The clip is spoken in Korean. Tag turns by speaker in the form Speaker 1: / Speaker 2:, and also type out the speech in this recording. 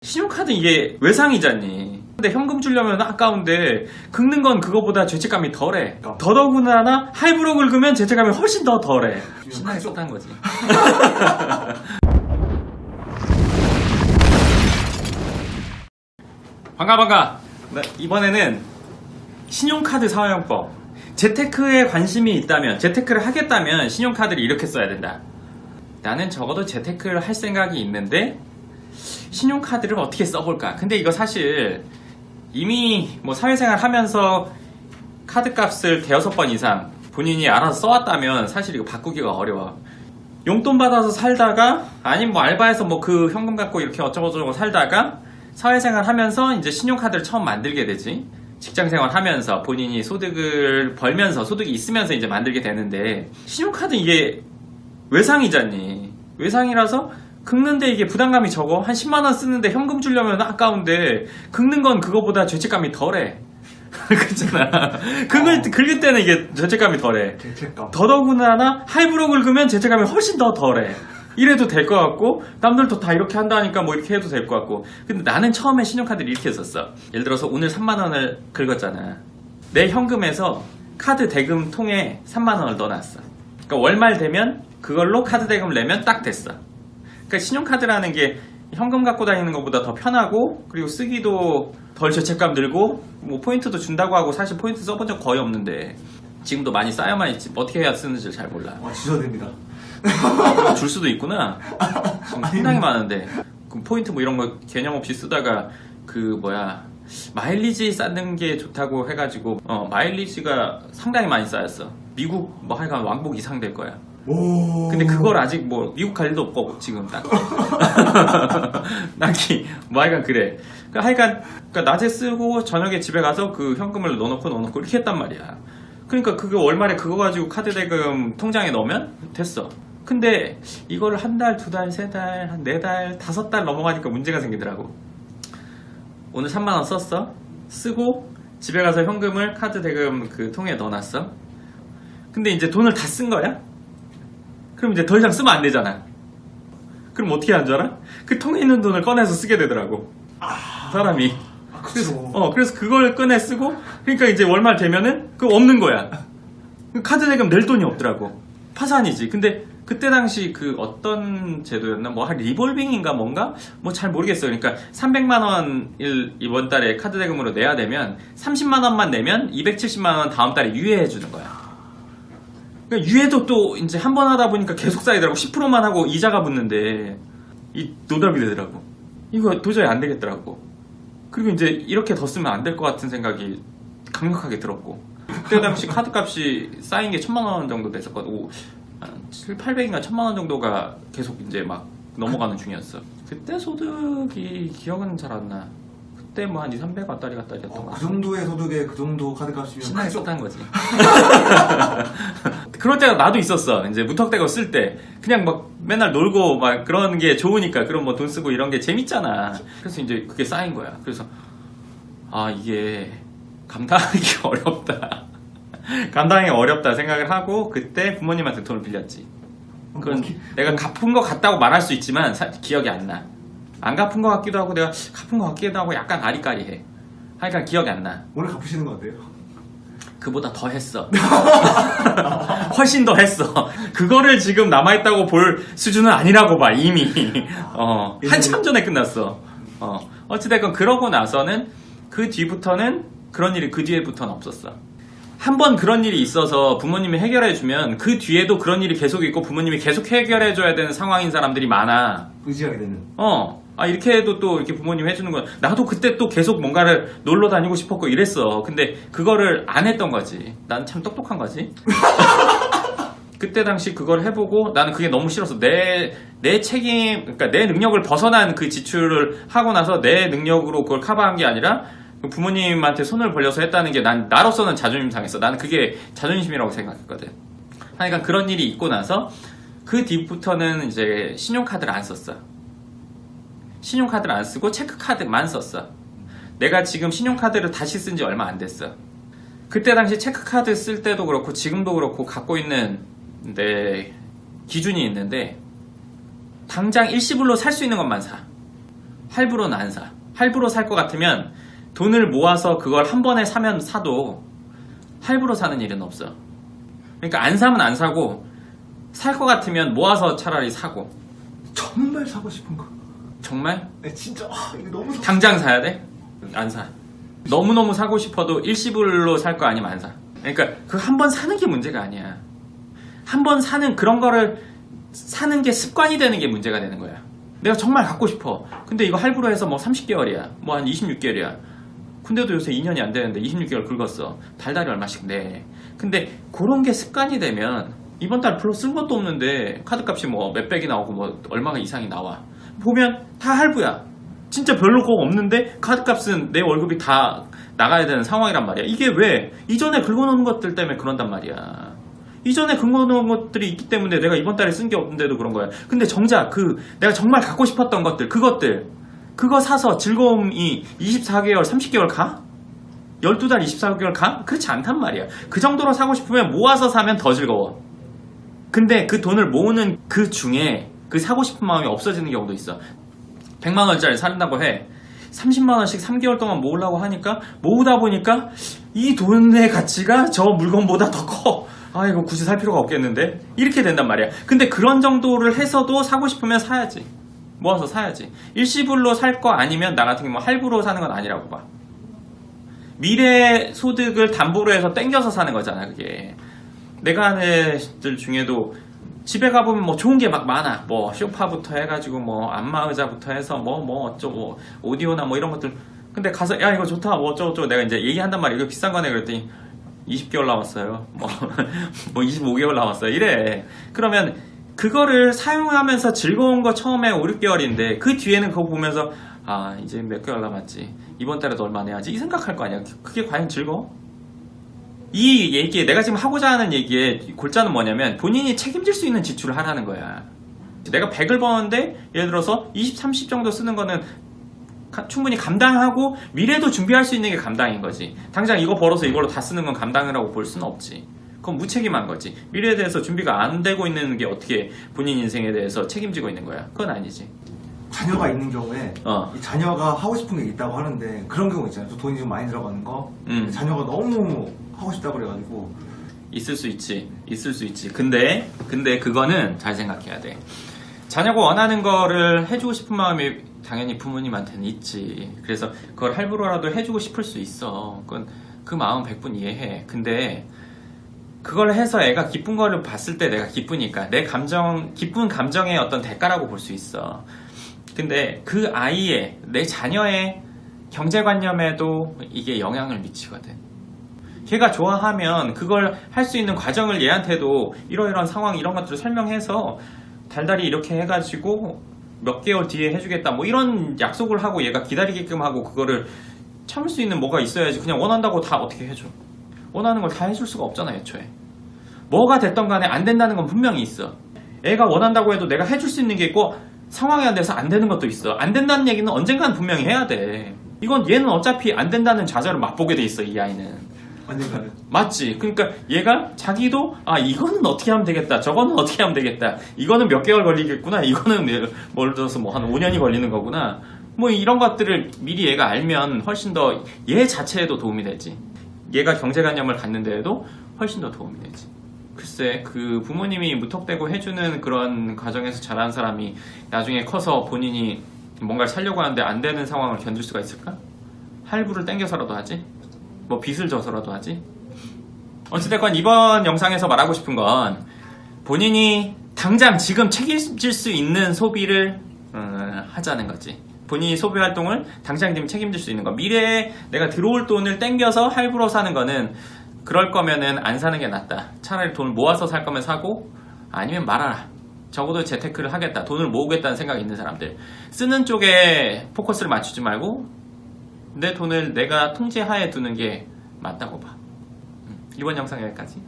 Speaker 1: 신용카드 이게 외상이잖니. 근데 현금 주려면 아까운데 긁는 건 그거보다 죄책감이 덜해. 더더군다나 할부로 긁으면 죄책감이 훨씬 더 덜해. 신나게 썼다는 거지. 반가. 이번에는 신용카드 사용법. 재테크에 관심이 있다면, 재테크를 하겠다면 신용카드를 이렇게 써야 된다. 나는 적어도 재테크를 할 생각이 있는데 신용카드를 어떻게 써볼까? 근데 이거 사실 이미 뭐 사회생활 하면서 카드 값을 대여섯 번 이상 본인이 알아서 써왔다면 사실 이거 바꾸기가 어려워. 용돈 받아서 살다가 아니면 뭐 알바해서 뭐 그 현금 갖고 이렇게 어쩌고저쩌고 살다가 사회생활 하면서 이제 신용카드를 처음 만들게 되지. 직장생활 하면서 본인이 소득을 벌면서 소득이 있으면서 이제 만들게 되는데 신용카드 이게 외상이잖니. 외상이라서 긁는데 이게 부담감이 적어. 한 10만원 쓰는데 현금 주려면 아까운데 긁는 건 그거보다 죄책감이 덜해. 그렇잖아. 긁을 때는 이게 죄책감이 덜해.
Speaker 2: 죄책감.
Speaker 1: 더더군다나 할부로 긁으면 죄책감이 훨씬 더 덜해. 이래도 될 것 같고 남들도 다 이렇게 한다니까 뭐 이렇게 해도 될 것 같고. 근데 나는 처음에 신용카드를 이렇게 했었어. 예를 들어서 오늘 3만원을 긁었잖아. 내 현금에서 카드 대금 통에 3만원을 넣어놨어. 그러니까 월말 되면 그걸로 카드 대금을 내면 딱 됐어. 그러니까 신용카드라는 게 현금 갖고 다니는 것보다 더 편하고, 그리고 쓰기도 덜 죄책감 들고, 뭐 포인트도 준다고 하고, 사실 포인트 써본 적 거의 없는데 지금도 많이 쌓여만 있지 어떻게 해야 쓰는지 잘 몰라.
Speaker 2: 주셔도 됩니다.
Speaker 1: 줄 수도 있구나. 지금 상당히 많은데 그 포인트 뭐 이런 거 개념 없이 쓰다가 마일리지 쌓는 게 좋다고 해가지고 마일리지가 상당히 많이 쌓였어. 미국 뭐 하여간 왕복 이상 될 거야.
Speaker 2: 오.
Speaker 1: 근데 그걸 아직 뭐 미국 갈 일도 없고 지금 딱히 뭐 하여간 그래. 그러니까 낮에 쓰고 저녁에 집에 가서 그 현금을 넣어놓고 이렇게 했단 말이야. 그러니까 그거 월말에 그거 가지고 카드 대금 통장에 넣으면 됐어. 근데 이걸 한 달, 두 달, 세 달, 한 네 달, 다섯 달 넘어가니까 문제가 생기더라고. 오늘 3만원 썼어. 쓰고 집에 가서 현금을 카드 대금 그 통에 넣어놨어. 근데 이제 돈을 다 쓴 거야? 그럼 이제 더 이상 쓰면 안 되잖아. 그럼 어떻게 하는 줄 알아? 그 통에 있는 돈을 꺼내서 쓰게 되더라고. 사람이. 그래서 그걸 꺼내 쓰고, 그러니까 이제 월말 되면은 그거 없는 거야. 카드 대금 낼 돈이 없더라고. 파산이지. 근데 그때 당시 그 어떤 제도였나? 뭐 한 리볼빙인가 뭔가? 뭐 잘 모르겠어요. 그러니까 300만원을 이번 달에 카드 대금으로 내야 되면 30만원만 내면 270만원 다음 달에 유예해 주는 거야. 그러니까 유예도 또 이제 한 번 하다 보니까 계속 쌓이더라고. 10%만 하고 이자가 붙는데 이 노답이 되더라고. 이거 도저히 안 되겠더라고. 그리고 이제 이렇게 더 쓰면 안 될 것 같은 생각이 강력하게 들었고, 그때 당시 카드 값이 쌓인 게 1000만원 정도 됐었거든. 한 700~800인가 1000만원 정도가 계속 이제 막 넘어가는 중이었어. 그때 소득이 기억은 잘 안 나. 그때 뭐 한 200~300 왔다리 갔다리 했던 거.
Speaker 2: 그 정도의 소득에 그 정도 카드 값이면
Speaker 1: 신나게 썼다는 거지. 그럴 때가 나도 있었어. 이제 무턱대고 쓸 때 그냥 막 맨날 놀고 막 그런 게 좋으니까, 그럼 뭐 돈 쓰고 이런 게 재밌잖아. 그래서 이제 그게 쌓인 거야. 그래서 이게 감당하기 어렵다. 감당하기 어렵다 생각을 하고 그때 부모님한테 돈을 빌렸지. 그건 내가 갚은 거 같다고 말할 수 있지만 기억이 안 나. 안 갚은 거 같기도 하고 내가 갚은 거 같기도 하고 약간 아리까리해. 하여간 기억이 안 나.
Speaker 2: 오늘 갚으시는 거 어때요?
Speaker 1: 그보다 더 했어. 훨씬 더 했어. 그거를 지금 남아있다고 볼 수준은 아니라고 봐, 이미. 한참 전에 끝났어. 어찌됐건 그러고 나서는 그 뒤부터는 그런 일이 그 뒤에부터는 없었어. 한 번 그런 일이 있어서 부모님이 해결해주면 그 뒤에도 그런 일이 계속 있고 부모님이 계속 해결해줘야 되는 상황인 사람들이 많아.
Speaker 2: 의지하게 되는.
Speaker 1: 이렇게 해도 또 이렇게 부모님 해주는 건, 나도 그때 또 계속 뭔가를 놀러 다니고 싶었고 이랬어. 근데 그거를 안 했던 거지. 난 참 똑똑한 거지. 그때 당시 그걸 해보고 나는 그게 너무 싫어서 내 책임, 그러니까 내 능력을 벗어난 그 지출을 하고 나서 내 능력으로 그걸 커버한 게 아니라 부모님한테 손을 벌려서 했다는 게 나로서는 자존심 상했어. 나는 그게 자존심이라고 생각했거든. 하여간 그런 일이 있고 나서 그 뒤부터는 이제 신용카드를 안 썼어. 신용카드를 안 쓰고 체크카드만 썼어. 내가 지금 신용카드를 다시 쓴 지 얼마 안 됐어. 그때 당시 체크카드 쓸 때도 그렇고 지금도 그렇고 갖고 있는 내 기준이 있는데, 당장 일시불로 살 수 있는 것만 사. 할부로는 안 사. 할부로 살 것 같으면 돈을 모아서 그걸 한 번에 사면 사도 할부로 사는 일은 없어. 그러니까 안 사면 안 사고 살 것 같으면 모아서 차라리 사고.
Speaker 2: 정말 사고 싶은 거.
Speaker 1: 정말?
Speaker 2: 네, 진짜 이거 너무 사고
Speaker 1: 당장 사야 돼? 안 사. 너무너무 사고 싶어도 일시불로 살 거 아니면 안 사. 그러니까 그 한 번 사는 게 문제가 아니야. 한 번 사는 그런 거를 사는 게 습관이 되는 게 문제가 되는 거야. 내가 정말 갖고 싶어. 근데 이거 할부로 해서 뭐 30개월이야. 뭐 한 26개월이야. 근데도 요새 2년이 안 되는데 26개월 긁었어. 달달이 얼마씩 내. 근데 그런 게 습관이 되면 이번 달 별로 쓴 것도 없는데 카드값이 뭐 몇백이 나오고 뭐 얼마가 이상이 나와. 보면 다 할부야. 진짜 별로 거 없는데 카드값은 내 월급이 다 나가야 되는 상황이란 말이야. 이게 왜? 이전에 긁어놓은 것들 때문에 그런단 말이야. 이전에 긁어놓은 것들이 있기 때문에 내가 이번 달에 쓴 게 없는데도 그런 거야. 근데 정작 내가 정말 갖고 싶었던 것들, 그거 사서 즐거움이 24개월, 30개월 가? 12달 24개월 가? 그렇지 않단 말이야. 그 정도로 사고 싶으면 모아서 사면 더 즐거워. 근데 그 돈을 모으는 그 중에 그 사고 싶은 마음이 없어지는 경우도 있어. 100만 원짜리 산다고 해. 30만 원씩 3개월 동안 모으려고 하니까 모으다 보니까 이 돈의 가치가 저 물건보다 더 커. 아, 이거 굳이 살 필요가 없겠는데? 이렇게 된단 말이야. 근데 그런 정도를 해서도 사고 싶으면 사야지. 모아서 사야지. 일시불로 살 거 아니면 나 같은 경우 할부로 사는 건 아니라고 봐. 미래 소득을 담보로 해서 땡겨서 사는 거잖아, 그게. 내가 아는 애들 중에도 집에 가보면 뭐 좋은 게 막 많아. 뭐 소파부터 해가지고 뭐 안마의자부터 해서 뭐 어쩌고 오디오나 뭐 이런 것들. 근데 가서 야 이거 좋다 뭐 어쩌고 내가 이제 얘기한단 말이야. 이거 비싼 거네 그랬더니 20개월 남았어요. 뭐 25개월 남았어요. 이래. 그러면 그거를 사용하면서 즐거운 거 처음에 5, 6개월인데 그 뒤에는 그거 보면서 아 이제 몇 개월 남았지. 이번 달에도 얼마 내야지. 이 생각할 거 아니야. 그게 과연 즐거워? 이 얘기에 내가 지금 하고자 하는 얘기의 골자는 뭐냐면 본인이 책임질 수 있는 지출을 하라는 거야. 내가 100을 버는데 예를 들어서 20, 30 정도 쓰는 거는 충분히 감당하고 미래도 준비할 수 있는 게 감당인 거지. 당장 이거 벌어서 이걸로 다 쓰는 건 감당이라고 볼 수는 없지. 그건 무책임한 거지. 미래에 대해서 준비가 안 되고 있는 게 어떻게 본인 인생에 대해서 책임지고 있는 거야. 그건 아니지.
Speaker 2: 자녀가 있는 경우에 이 자녀가 하고 싶은 게 있다고 하는데 그런 경우 있잖아요. 또 돈이 좀 많이 들어가는 거. 자녀가 너무 하고 싶다고 그래가지고
Speaker 1: 있을 수 있지. 근데 그거는 잘 생각해야 돼. 자녀가 원하는 거를 해주고 싶은 마음이 당연히 부모님한테는 있지. 그래서 그걸 할부로라도 해주고 싶을 수 있어. 그건 그 마음 100분 이해해. 근데 그걸 해서 애가 기쁜 거를 봤을 때 내가 기쁘니까 내 기쁜 감정의 어떤 대가라고 볼 수 있어. 근데 그 아이의, 내 자녀의 경제관념에도 이게 영향을 미치거든. 걔가 좋아하면 그걸 할 수 있는 과정을 얘한테도 이러이러한 상황 이런 것들을 설명해서 달달이 이렇게 해가지고 몇 개월 뒤에 해주겠다 뭐 이런 약속을 하고 얘가 기다리게끔 하고 그거를 참을 수 있는 뭐가 있어야지. 그냥 원한다고 다 어떻게 해줘. 원하는 걸 다 해줄 수가 없잖아 애초에. 뭐가 됐던 간에 안 된다는 건 분명히 있어. 애가 원한다고 해도 내가 해줄 수 있는 게 있고 상황이 안 돼서 안 되는 것도 있어. 안 된다는 얘기는 언젠간 분명히 해야 돼. 이건 얘는 어차피 안 된다는 좌절을 맛보게 돼 있어. 이 아이는.
Speaker 2: 언젠가는.
Speaker 1: 맞지. 그러니까 얘가 자기도 이거는 어떻게 하면 되겠다. 저거는 어떻게 하면 되겠다. 이거는 몇 개월 걸리겠구나. 이거는 뭘 들어서 뭐 한 5년이 걸리는 거구나. 뭐 이런 것들을 미리 얘가 알면 훨씬 더 얘 자체에도 도움이 되지. 얘가 경제관념을 갖는 데에도 훨씬 더 도움이 되지. 글쎄 그 부모님이 무턱대고 해주는 그런 과정에서 자란 사람이 나중에 커서 본인이 뭔가를 살려고 하는데 안 되는 상황을 견딜 수가 있을까? 할부를 땡겨서라도 하지? 뭐 빚을 져서라도 하지? 어찌됐건 이번 영상에서 말하고 싶은 건 본인이 당장 지금 책임질 수 있는 소비를 하자는 거지. 본인이 소비 활동을 당장 지금 책임질 수 있는 거. 미래에 내가 들어올 돈을 땡겨서 할부로 사는 거는 그럴 거면은 안 사는 게 낫다. 차라리 돈을 모아서 살 거면 사고 아니면 말아라. 적어도 재테크를 하겠다. 돈을 모으겠다는 생각이 있는 사람들. 쓰는 쪽에 포커스를 맞추지 말고 내 돈을 내가 통제하에 두는 게 맞다고 봐. 이번 영상 여기까지.